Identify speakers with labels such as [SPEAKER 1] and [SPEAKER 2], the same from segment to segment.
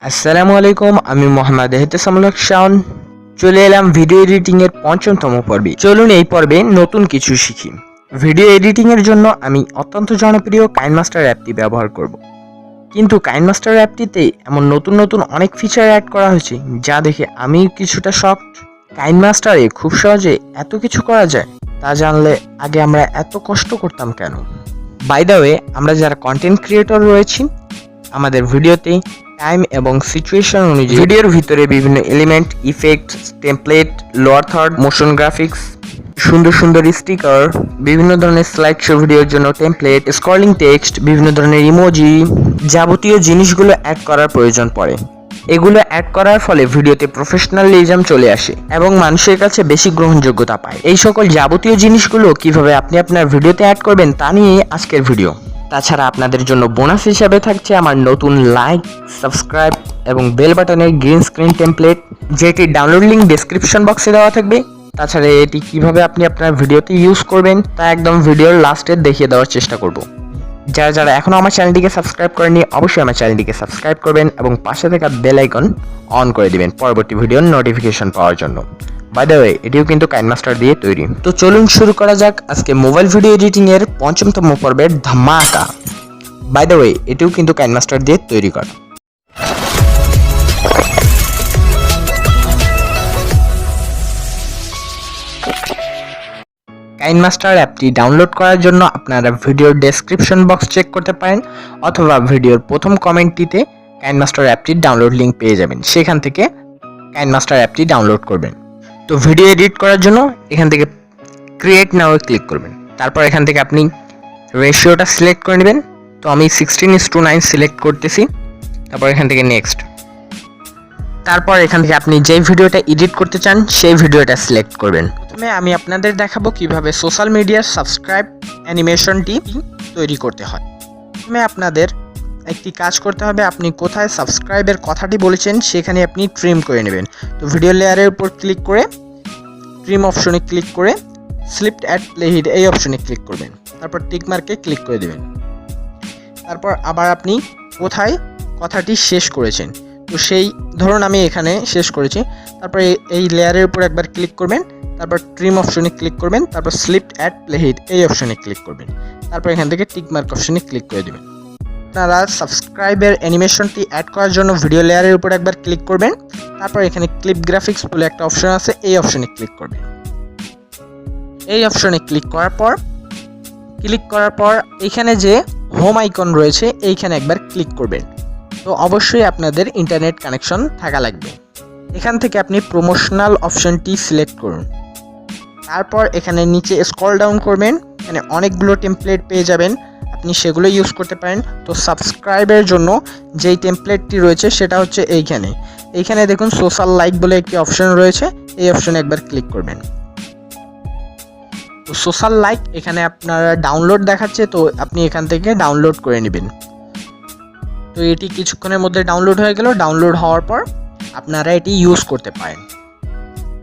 [SPEAKER 1] আসসালামু আলাইকুম, আমি মোহাম্মদ ত্day শাওন চলে এলাম ভিডিও এডিটিং এর পঞ্চমতম পর্বে। চলুন এই পর্বে নতুন কিছু শিখি। ভিডিও এডিটিং এর জন্য আমি অত্যন্ত জনপ্রিয় কাইনমাস্টার অ্যাপটি ব্যবহার করব। কিন্তু কাইনমাস্টার অ্যাপটিতে এমন নতুন নতুন অনেক ফিচার অ্যাড করা হয়েছে যা দেখে আমি কিছুটা শকড। কাইনমাস্টারে খুব সহজে এত কিছু করা যায় তা জানলে আগে আমরা এত কষ্ট করতাম কেন। বাই দ্য ওয়ে, আমরা যারা কন্টেন্ট ক্রিয়েটর রয়েছি, আমাদের ভিডিওতে টাইম এবং সিচুয়েশন অনুযায়ী ভিডিওর ভিতরে বিভিন্ন element, effect, template, lower third, motion graphics, সুন্দর সুন্দর স্টিকার, বিভিন্ন ধরনের স্লাইড শো ভিডিওর জন্য টেমপ্লেট, স্ক্রলিং টেক্সট, বিভিন্ন ধরনের ইমোজি, যাবতীয় জিনিসগুলো অ্যাড করার প্রয়োজন পড়ে। এগুলো অ্যাড করার ফলে ভিডিওতে প্রফেশনালিজম চলে আসে এবং মানুষের কাছে বেশি গ্রহণযোগ্যতা পায়। এই সকল যাবতীয় জিনিসগুলো কিভাবে আপনি আপনার ভিডিওতে অ্যাড করবেন তা নিয়ে আজকের ভিডিও। তাছাড়া আপনাদের জন্য বোনাস হিসাবে থাকছে আমার নতুন লাইক, সাবস্ক্রাইব এবং বেল বাটনের গ্রিন স্ক্রিন টেমপ্লেট, যেটির ডাউনলোড লিঙ্ক ডেসক্রিপশন বক্সে দেওয়া থাকবে। তাছাড়া এটি কিভাবে আপনি আপনার ভিডিওতে ইউজ করবেন তা একদম ভিডিওর লাস্টে দেখিয়ে দেওয়ার চেষ্টা করব। যারা এখনও আমার চ্যানেলটিকে সাবস্ক্রাইব করেননি, অবশ্যই আমার চ্যানেলটিকে সাবস্ক্রাইব করবেন এবং পাশে থাকা বেল আইকন অন করে দিবেন পরবর্তী ভিডিওর নোটিফিকেশন পাওয়ার জন্য। বাই দ্য ওয়ে, এটিও কিন্তু কাইনমাস্টার দিয়ে তৈরি। তো চলুন শুরু করা যাক আজকে মোবাইল ভিডিও এডিটিং এর পঞ্চমতম পর্বের ধামাকা। বাই দ্য ওয়ে, এটিও কিন্তু কাইনমাস্টার দিয়ে তৈরি করা। কাইনমাস্টার অ্যাপটি ডাউনলোড করার জন্য আপনারা ভিডিওর ডেসক্রিপশন বক্স চেক করতে পারেন অথবা ভিডিওর প্রথম কমেন্টটিতে কাইনমাস্টার অ্যাপটির ডাউনলোড লিঙ্ক পেয়ে যাবেন, সেখান থেকে কাইনমাস্টার অ্যাপটি ডাউনলোড করবেন। তো ভিডিও এডিট করার জন্য এখান থেকে ক্রিয়েট নাও ক্লিক করবেন। তারপর এখান থেকে আপনি রেশিওটা সিলেক্ট করে নেবেন। তো আমি 16:9 সিলেক্ট করতেছি। তারপর এখান থেকে নেক্সট। তারপর এখান থেকে আপনি যে ভিডিওটা এডিট করতে চান সেই ভিডিওটা সিলেক্ট করবেন। প্রথমে আমি আপনাদের দেখাবো কিভাবে সোশ্যাল মিডিয়ার সাবস্ক্রাইব অ্যানিমেশনটি তৈরি করতে হয়। প্রথমে আপনাদের একটি কাজ করতে হবে, আপনি কোথায় সাবস্ক্রাইবের কথাটি বলেছেন সেখানে আপনি ট্রিম করে নেবেন। তো ভিডিও লেয়ারের উপর ক্লিক করে ট্রিম অপশনে ক্লিক করে স্লিপড অ্যাট প্লেহিড এই অপশনে ক্লিক করবেন। তারপর টিক মার্কে ক্লিক করে দেবেন। তারপর আবার আপনি কোথায় কথাটি শেষ করেছেন, তো সেই ধরুন আমি এখানে শেষ করেছি। তারপর এই লেয়ারের উপর একবার ক্লিক করবেন, তারপর ট্রিম অপশনে ক্লিক করবেন, তারপর স্লিপড অ্যাট প্লেহিড এই অপশনে ক্লিক করবেন। তারপর এখান থেকে টিক মার্ক অপশনে ক্লিক করে দেবেন। আপনারা সাবস্ক্রাইবের অ্যানিমেশনটি অ্যাড করার জন্য ভিডিও লেয়ারের উপর একবার ক্লিক করবেন। তারপর এখানে ক্লিপ গ্রাফিক্স বলে একটা অপশন আছে, এই অপশনে ক্লিক করবেন। এই অপশনে ক্লিক করার পর এখানে যে হোম আইকন রয়েছে এইখানে একবার ক্লিক করবেন। তো অবশ্যই আপনাদের ইন্টারনেট কানেকশন থাকা লাগবে। এখান থেকে আপনি প্রমোশনাল অপশনটি সিলেক্ট করুন। তারপর এখানে নিচে স্ক্রল ডাউন করবেন, এখানে অনেকগুলো টেমপ্লেট পেয়ে যাবেন, আপনি সেগুলো ইউজ করতে পারেন। তো সাবস্ক্রাইবের জন্য যেই টেমপ্লেটটি রয়েছে সেটা হচ্ছে এইখানে দেখুন সোশ্যাল লাইক বলে একটি অপশন রয়েছে, এই অপশনে একবার ক্লিক করবেন। তো সোশ্যাল লাইক এখানে আপনারা ডাউনলোড দেখাচ্ছে, তো আপনি এখান থেকে ডাউনলোড করে নেবেন। তো এটি কিছুক্ষণের মধ্যে ডাউনলোড হয়ে গেল। ডাউনলোড হওয়ার পর আপনারা এটি ইউজ করতে পারেন।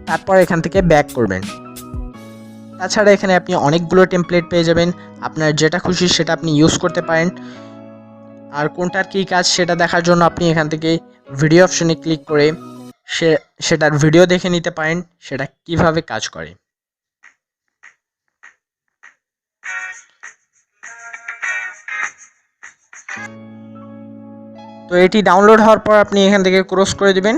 [SPEAKER 1] তারপর এখান থেকে ব্যাক করবেন। তাছাড়া এখানে আপনি অনেকগুলো টেমপ্লেট পেয়ে যাবেন, আপনার যেটা খুশি সেটা আপনি ইউজ করতে পারেন। আর কোনটার কী কাজ সেটা দেখার জন্য আপনি এখান থেকে ভিডিও অপশনে ক্লিক করে সেটার ভিডিও দেখে নিতে পারেন সেটা কিভাবে কাজ করে। তো এটি ডাউনলোড হওয়ার পর আপনি এখান থেকে ক্রস করে দিবেন।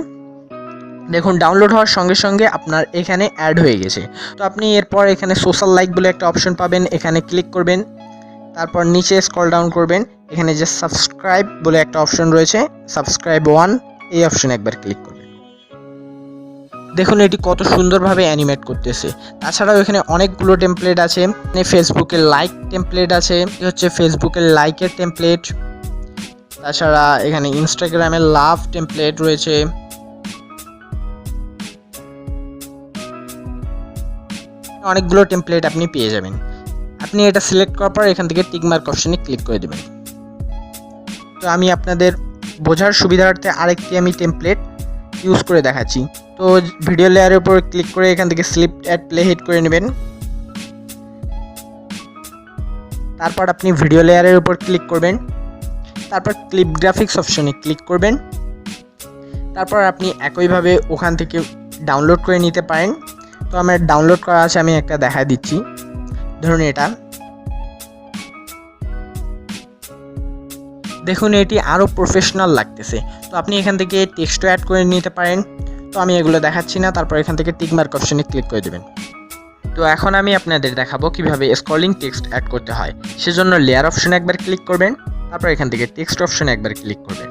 [SPEAKER 1] দেখুন ডাউনলোড হওয়ার সঙ্গে সঙ্গে আপনার এখানে অ্যাড হয়ে গেছে। তো আপনি এরপর এখানে সোশ্যাল লাইক বলে একটা অপশন পাবেন, এখানে ক্লিক করবেন। তারপর নিচে স্ক্রল ডাউন করবেন, এখানে যে সাবস্ক্রাইব বলে একটা অপশন রয়েছে, সাবস্ক্রাইব 1 এই অপশনে একবার ক্লিক করবেন। দেখুন এটি কত সুন্দরভাবে অ্যানিমেট করতেছে। তাছাড়াও এখানে অনেকগুলো টেমপ্লেট আছে, ফেসবুকের লাইক টেমপ্লেট আছে, হচ্ছে ফেসবুকের লাইকের টেমপ্লেট। তাছাড়া এখানে ইনস্টাগ্রামের লাভ টেমপ্লেট রয়েছে। অনেকগুলো টেমপ্লেট আপনি পেয়ে যাবেন। আপনি এটা সিলেক্ট করার পর এখান থেকে টিক মার্ক অপশনে ক্লিক করে দেবেন। তো আমি আপনাদের বোঝার সুবিধার্থে আরেকটি আমি টেমপ্লেট ইউজ করে দেখাচ্ছি। তো ভিডিও লেয়ারের উপর ক্লিক করে এখান থেকে স্লিপ অ্যাট প্লেহিড করে নেবেন। তারপর আপনি ভিডিও লেয়ারের উপর ক্লিক করবেন। তারপর ক্লিপ গ্রাফিক্স অপশনে ক্লিক করবেন। তারপর আপনি একইভাবে ওখান থেকে ডাউনলোড করে নিতে পারেন। তো আমার ডাউনলোড করা আছে, আমি একটা দেখা দিচ্ছি। ধরুন এটা, দেখুন এটি আরও প্রফেশনাল লাগতেছে। তো আপনি এখান থেকে টেক্সটও অ্যাড করে নিতে পারেন। তো আমি এগুলো দেখাচ্ছি না। তারপর এখান থেকে টিক মার্ক অপশনে ক্লিক করে দেবেন। তো এখন আমি আপনাদের দেখাবো কিভাবে স্ক্রলিং টেক্সট অ্যাড করতে হয়। সেজন্য লেয়ার অপশনে একবার ক্লিক করবেন, তারপর এখান থেকে টেক্সট অপশনে একবার ক্লিক করবেন।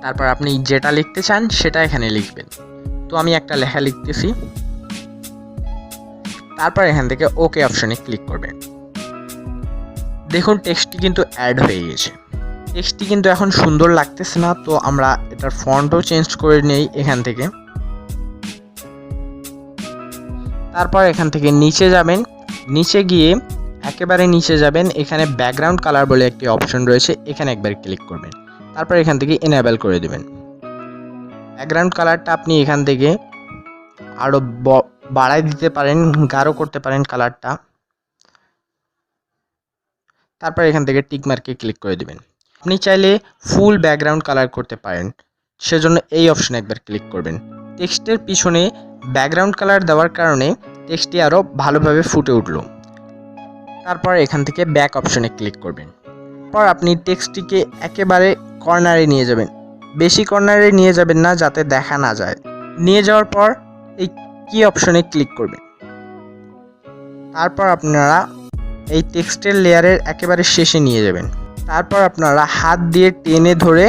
[SPEAKER 1] তারপর আপনি যেটা লিখতে চান সেটা এখানে লিখবেন। তো আমি একটা লেখা লিখতেছি। তারপর এখান থেকে ওকে অপশনে ক্লিক করবেন। দেখুন টেক্সটটি কিন্তু অ্যাড হয়ে গেছে। টেক্সটটি কিন্তু এখন সুন্দর লাগতেছে না। তো আমরা এটার ফন্টও চেঞ্জ করে নেই এখান থেকে। তারপর এখান থেকে নিচে যাবেন, নিচে গিয়ে একেবারে নিচে যাবেন, এখানে ব্যাকগ্রাউন্ড কালার বলে একটি অপশন রয়েছে, এখানে একবার ক্লিক করবেন। তারপর এখান থেকে এনেবল করে দেবেন। ব্যাকগ্রাউন্ড কালারটা আপনি এখান থেকে আরও বাড়াই দিতে পারেন, গাঢ় করতে পারেন কালারটা। তারপর এখান থেকে টিক মার্কে ক্লিক করে দেবেন। আপনি চাইলে ফুল ব্যাকগ্রাউন্ড কালার করতে পারেন, সেজন্য এই অপশনে একবার ক্লিক করবেন। টেক্সটের পিছনে ব্যাকগ্রাউন্ড কালার দেওয়ার কারণে টেক্সটটি আরও ভালোভাবে ফুটে উঠল। তারপর এখান থেকে ব্যাক অপশনে ক্লিক করবেন। তারপর আপনি টেক্সটটিকে একেবারে কর্নারে নিয়ে যাবেন, বেশি কর্নারে নিয়ে যাবেন না যাতে দেখা না যায়। নিয়ে যাওয়ার পর এই কি অপশনে ক্লিক করবেন। তারপর আপনারা এই টেক্সটের লেয়ারের একেবারে শেষে নিয়ে যাবেন। তারপর আপনারা হাত দিয়ে টেনে ধরে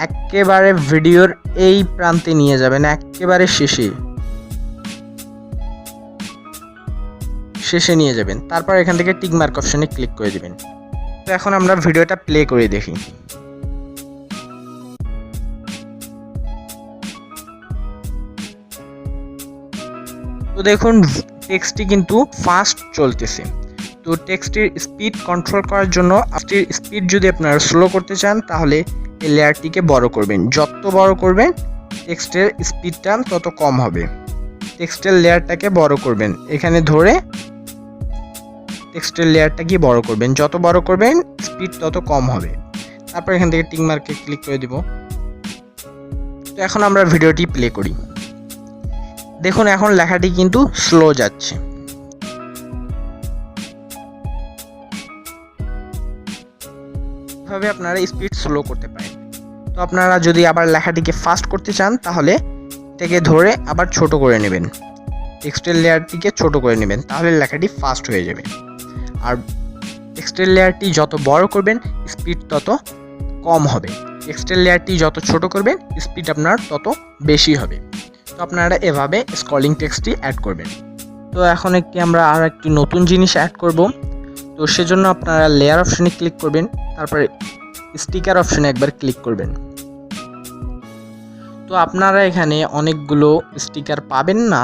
[SPEAKER 1] একেবারে ভিডিওর এই প্রান্তে নিয়ে যাবেন, একেবারে শেষে নিয়ে যাবেন। তারপর এখান থেকে টিক মার্ক অপশনে ক্লিক করে দিবেন। তো এখন আমরা ভিডিওটা প্লে করে দেখি। তো দেখুন টেক্সটটি কিন্তু ফাস্ট চলতেছে। তো টেক্সটের স্পিড কন্ট্রোল করার জন্য টেক্সটের স্পিড যদি আপনারা স্লো করতে চান তাহলে এই লেয়ারটিকে বড় করবেন। যত বড় করবেন টেক্সটের স্পিডটা তত কম হবে। টেক্সটের লেয়ারটাকে বড় করবেন, এখানে ধরে টেক্সটের লেয়ারটাকে বড় করবেন। যত বড় করবেন স্পিড তত কম হবে। তারপর এখান থেকে টিক মার্কে ক্লিক করে দিব। তো এখন আমরা ভিডিওটি প্লে করি। দেখুন এখন লেখাটি কিন্তু স্লো যাচ্ছে। এভাবে আপনারা স্পিড স্লো করতে পারেন। তো আপনারা যদি আবার লেখাটিকে ফাস্ট করতে চান তাহলে এটাকে ধরে আবার ছোট করে নেবেন, টেক্সটের লেয়ারটিকে ছোট করে নেবেন, তাহলে লেখাটি ফাস্ট হয়ে যাবে। আর টেক্সটের লেয়ারটি যত বড় করবেন স্পিড তত কম হবে। টেক্সটের লেয়ারটি যত ছোট করবেন স্পিড আপনার তত বেশি হবে। তো আপনারা এভাবে স্ক্রলিং টেক্সটটি অ্যাড করবেন। তো এখন আমরা আর একটি নতুন জিনিস অ্যাড করব। তো সেজন্য আপনারা লেয়ার অপশনে ক্লিক করবেন, তারপরে স্টিকার অপশনে একবার ক্লিক করবেন। তো আপনারা এখানে অনেকগুলো স্টিকার পাবেন না,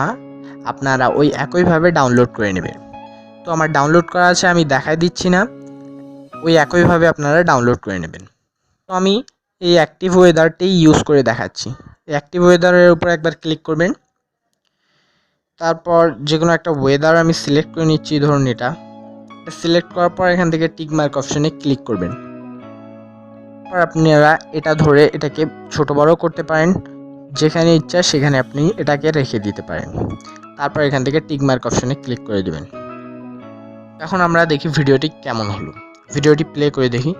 [SPEAKER 1] আপনারা ওই একইভাবে ডাউনলোড করে নেবেন। তো আমার ডাউনলোড করা আছে, আমি দেখাই দিচ্ছি না, ওই একইভাবে আপনারা ডাউনলোড করে নেবেন। তো আমি এই অ্যাক্টিভ ওয়েদারটি ইউজ করে দেখাচ্ছি। অ্যাক্টিভ ওয়েদারের উপর একবার ক্লিক করবেন। তারপর যে কোনো একটা ওয়েদার আমি সিলেক্ট করে নিচ্ছি, ধরুন এটা সিলেক্ট করার পর এখান থেকে টিক মার্ক অপশনে ক্লিক করবেন। তারপর আপনারা এটা ধরে এটাকে ছোট বড় করতে পারেন, যেখানে ইচ্ছা সেখানে আপনি এটাকে রেখে দিতে পারেন। তারপর এখান থেকে টিক মার্ক অপশনে ক্লিক করে দেবেন। এখন আমরা দেখি ভিডিওটি কেমন হলো। ভিডিওটি প্লে করে দেখি।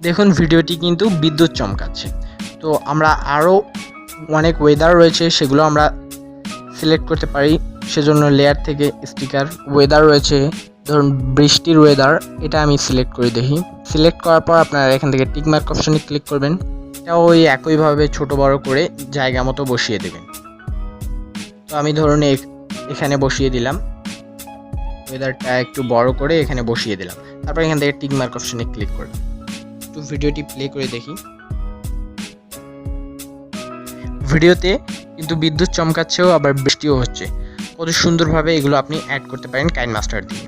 [SPEAKER 1] দেখুন ভিডিওটি কিন্তু বিদ্যুৎ চমকাচ্ছে। তো আমরা আরও অনেক ওয়েদার রয়েছে, সেগুলো আমরা সিলেক্ট করতে পারি। সেজন্য লেয়ার থেকে স্টিকার ওয়েদার রয়েছে, ধরুন বৃষ্টির ওয়েদার, এটা আমি সিলেক্ট করে দেখি। সিলেক্ট করার পর আপনারা এখান থেকে টিক মার্ক অপশনে ক্লিক করবেন। এটা ওই একইভাবে ছোট বড় করে জায়গা মতো বসিয়ে দেবেন। তো আমি ধরুন এখানে বসিয়ে দিলাম, ওয়েদারটা একটু বড় করে এখানে বসিয়ে দিলাম। তারপর এখান থেকে টিক মার্ক অপশনে ক্লিক করলাম। তো ভিডিওটি প্লে করে দেখি। ভিডিওতে কিন্তু বিদ্যুৎ চমকাচ্ছেও আবার বৃষ্টিও হচ্ছে। কত সুন্দরভাবে এগুলো আপনি অ্যাড করতে পারেন কাইনমাস্টার দিয়ে।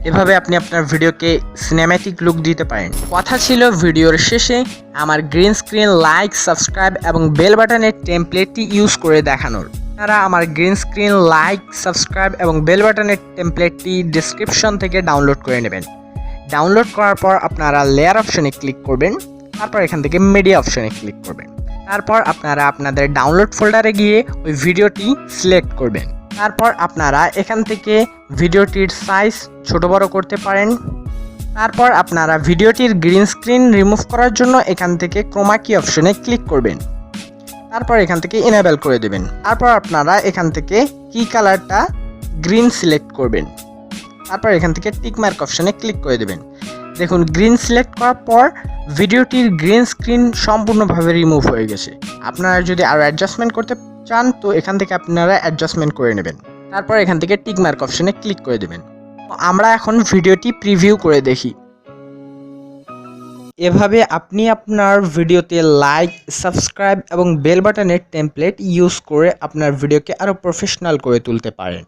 [SPEAKER 1] এভাবে আপনি আপনার ভিডিওকে সিনেম্যাটিক লুক দিতে পারেন। কথা ছিল ভিডিওর শেষে আমার গ্রিন স্ক্রিন, লাইক, সাবস্ক্রাইব এবং বেল বাটনের টেমপ্লেটটি ইউজ করে দেখানোর। আপনারা আমার গ্রিন স্ক্রিন, লাইক, সাবস্ক্রাইব এবং বেল বাটনের টেমপ্লেটটি ডেসক্রিপশন থেকে ডাউনলোড করে নেবেন। ডাউনলোড করার পর আপনারা লেয়ার অপশনে ক্লিক করবেন, তারপর এখান থেকে মিডিয়া অপশনে ক্লিক করবেন। তারপর আপনারা আপনাদের ডাউনলোড ফোল্ডারে গিয়ে ওই ভিডিওটি সিলেক্ট করবেন। তারপর আপনারা এখান থেকে ভিডিওটির সাইজ ছোট বড় করতে পারেন। তারপর আপনারা ভিডিওটির গ্রিন স্ক্রিন রিমুভ করার জন্য এখান থেকে ক্রোমা কি অপশনে ক্লিক করবেন। তারপর এখান থেকে এনেবল করে দেবেন। তারপর আপনারা এখান থেকে কি কালারটা গ্রিন সিলেক্ট করবেন। তারপর এখান থেকে টিক মার্ক অপশনে ক্লিক করে দেবেন। দেখুন গ্রিন সিলেক্ট করার পর ভিডিওটির গ্রিন স্ক্রিন সম্পূর্ণভাবে রিমুভ হয়ে গেছে। আপনারা যদি আরও অ্যাডজাস্টমেন্ট করতে চান তো এখান থেকে আপনারা অ্যাডজাস্টমেন্ট করে নেবেন। তারপর এখান থেকে টিক মার্ক অপশনে ক্লিক করে দেবেন। আমরা এখন ভিডিওটি প্রিভিউ করে দেখি। এভাবে আপনি আপনার ভিডিওতে লাইক, সাবস্ক্রাইব এবং বেল বাটনের টেমপ্লেট ইউজ করে আপনার ভিডিওকে আরও প্রফেশনাল করে তুলতে পারেন।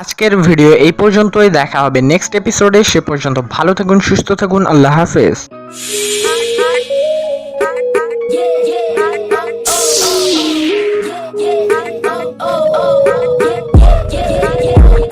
[SPEAKER 1] আজকের ভিডিও এই পর্যন্তই, দেখা হবে নেক্সট এপিসোডে। সে পর্যন্ত ভালো থাকুন, সুস্থ থাকুন, আল্লাহ হাফেজ।